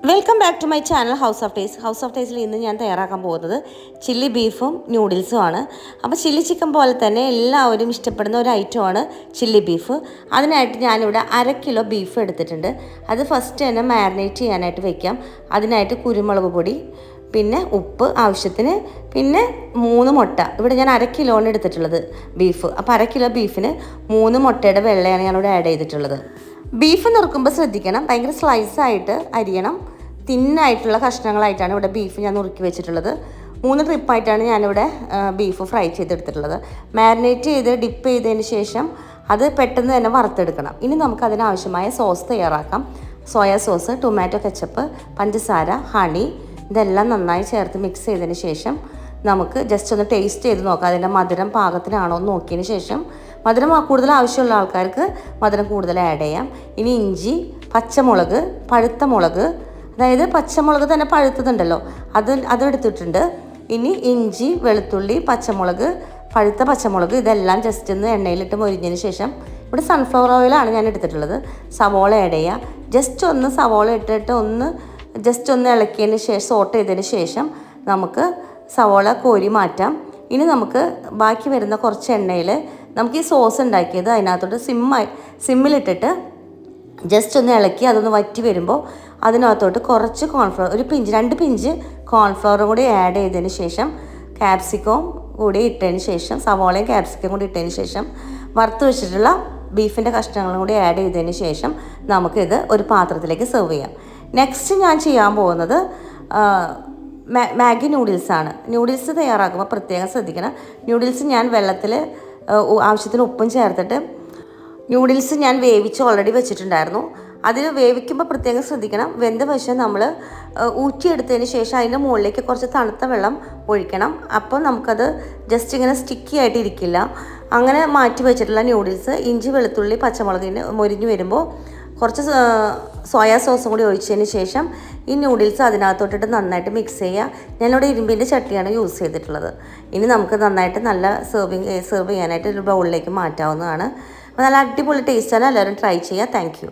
Welcome back to my channel house of taste. House of ടേസ്റ്റിൽ ഇന്ന് ഞാൻ തയ്യാറാക്കാൻ പോകുന്നത് ചില്ലി ബീഫും ന്യൂഡിൽസും ആണ്. അപ്പോൾ ചില്ലി ചിക്കൻ പോലെ തന്നെ എല്ലാവരും ഇഷ്ടപ്പെടുന്ന ഒരു ഐറ്റമാണ് ചില്ലി ബീഫ്. അതിനായിട്ട് ഞാനിവിടെ 1/2 കിലോ ബീഫ് എടുത്തിട്ടുണ്ട്. അത് ഫസ്റ്റ് തന്നെ മാരിനേറ്റ് ചെയ്യാനായിട്ട് വയ്ക്കാം. അതിനായിട്ട് കുരുമുളക് പൊടി, പിന്നെ ഉപ്പ് ആവശ്യത്തിന്, പിന്നെ 3 മുട്ട. ഇവിടെ ഞാൻ 1/2 കിലോയാണ് എടുത്തിട്ടുള്ളത് ബീഫ്. അപ്പോൾ 1/2 കിലോ ബീഫിന് 3 മുട്ടയുടെ വെള്ളയാണ് ഞാനിവിടെ ആഡ് ചെയ്തിട്ടുള്ളത്. ബീഫ് നുറുക്കുമ്പോൾ ശ്രദ്ധിക്കണം, ഭയങ്കര സ്ലൈസായിട്ട് അരിയണം. തിന്നായിട്ടുള്ള കഷ്ണങ്ങളായിട്ടാണ് ഇവിടെ ബീഫ് ഞാൻ നുറുക്കി വെച്ചിട്ടുള്ളത്. 3 ട്രിപ്പായിട്ടാണ് ഞാനിവിടെ ബീഫ് ഫ്രൈ ചെയ്തെടുത്തിട്ടുള്ളത്. മാരിനേറ്റ് ചെയ്ത് ഡിപ്പ് ചെയ്തതിന് ശേഷം അത് പെട്ടെന്ന് തന്നെ വറുത്തെടുക്കണം. ഇനി നമുക്ക് അതിനാവശ്യമായ സോസ് തയ്യാറാക്കാം. സോയാ സോസ്, ടൊമാറ്റോ കെച്ചപ്പ്, പഞ്ചസാര, ഹണി, ഇതെല്ലാം നന്നായി ചേർത്ത് മിക്സ് ചെയ്തതിന് ശേഷം നമുക്ക് ജസ്റ്റ് ഒന്ന് ടേസ്റ്റ് ചെയ്ത് നോക്കാം. അതിൻ്റെ മധുരം പാകത്തിനാണോ എന്ന് നോക്കിയതിന് ശേഷം, മധുരം കൂടുതൽ ആവശ്യമുള്ള ആൾക്കാർക്ക് മധുരം കൂടുതൽ ആഡ് ചെയ്യാം. ഇനി ഇഞ്ചി, പച്ചമുളക്, പഴുത്ത മുളക്, അതായത് പച്ചമുളക് തന്നെ പഴുത്തതുണ്ടല്ലോ, അതെടുത്തിട്ടുണ്ട്. ഇനി ഇഞ്ചി, വെളുത്തുള്ളി, പച്ചമുളക്, പഴുത്ത പച്ചമുളക്, ഇതെല്ലാം ജസ്റ്റ് ഒന്ന് എണ്ണയിലിട്ട് മൊരിഞ്ഞതിന് ശേഷം, ഇവിടെ സൺഫ്ലവർ ഓയിലാണ് ഞാൻ എടുത്തിട്ടുള്ളത്. സവോള ആഡ് ചെയ്യുക. ജസ്റ്റ് ഒന്ന് സവോള ഇട്ടിട്ട് ജസ്റ്റ് ഒന്ന് ഇളക്കിയതിന് ശേഷം, സോട്ട് ചെയ്തതിന് ശേഷം നമുക്ക് സവോള കോരി മാറ്റാം. ഇനി നമുക്ക് ബാക്കി വരുന്ന കുറച്ച് എണ്ണയിൽ നമുക്ക് ഈ സോസ് ഉണ്ടാക്കിയത് അതിനകത്തോട്ട് സിമ്മിലിട്ടിട്ട് ജസ്റ്റ് ഒന്ന് ഇളക്കി അതൊന്ന് വറ്റി വരുമ്പോൾ അതിനകത്തോട്ട് കുറച്ച് കോൺഫ്ലവർ, 2 പിഞ്ച് കോൺഫ്ലവറും കൂടി ആഡ് ചെയ്തതിന് ശേഷം, ക്യാപ്സിക്കം കൂടി ഇട്ടതിന് ശേഷം, സവോളയും ക്യാപ്സിക്കം കൂടി ഇട്ടതിന് ശേഷം, വറുത്ത് വെച്ചിട്ടുള്ള ബീഫിൻ്റെ കഷ്ണങ്ങളും കൂടി ആഡ് ചെയ്തതിന് ശേഷം നമുക്കിത് ഒരു പാത്രത്തിലേക്ക് സെർവ് ചെയ്യാം. നെക്സ്റ്റ് ഞാൻ ചെയ്യാൻ പോകുന്നത് മാഗി നൂഡിൽസാണ്. നൂഡിൽസ് തയ്യാറാക്കുമ്പോൾ പ്രത്യേകം ശ്രദ്ധിക്കണം. നൂഡിൽസ് ഞാൻ വെള്ളത്തിൽ ആവശ്യത്തിന് ഉപ്പും ചേർത്തിട്ട് നൂഡിൽസ് ഞാൻ വേവിച്ച് ഓൾറെഡി വെച്ചിട്ടുണ്ടായിരുന്നു. അതിൽ വേവിക്കുമ്പോൾ പ്രത്യേകം ശ്രദ്ധിക്കണം. വെന്ത വശം നമ്മൾ ഊറ്റിയെടുത്തതിന് ശേഷം അതിൻ്റെ മുകളിലേക്ക് കുറച്ച് തണുത്ത വെള്ളം ഒഴിക്കണം. അപ്പോൾ നമുക്കത് ജസ്റ്റ് ഇങ്ങനെ സ്റ്റിക്കി ആയിട്ട് ഇരിക്കില്ല. അങ്ങനെ മാറ്റി വെച്ചിട്ടുള്ള നൂഡിൽസ് ഇഞ്ചി, വെളുത്തുള്ളി, പച്ചമുളകിന് മൊരിഞ്ഞ് വരുമ്പോൾ കുറച്ച് സോയാ സോസും കൂടി ഒഴിച്ചതിന് ശേഷം ഈ നൂഡിൽസ് അതിനകത്തോട്ടിട്ട് നന്നായിട്ട് മിക്സ് ചെയ്യുക. ഞാനിവിടെ ഇരുമ്പിൻ്റെ ചട്ടിയാണ് യൂസ് ചെയ്തിട്ടുള്ളത്. ഇനി നമുക്ക് നന്നായിട്ട് നല്ല സെർവ് ചെയ്യാനായിട്ട് ഒരു ബൗളിലേക്ക് മാറ്റാവുന്നതാണ്. അപ്പോൾ നല്ല അടിപൊളി ടേസ്റ്റാണ്. എല്ലാവരും ട്രൈ ചെയ്യുക. Thank you.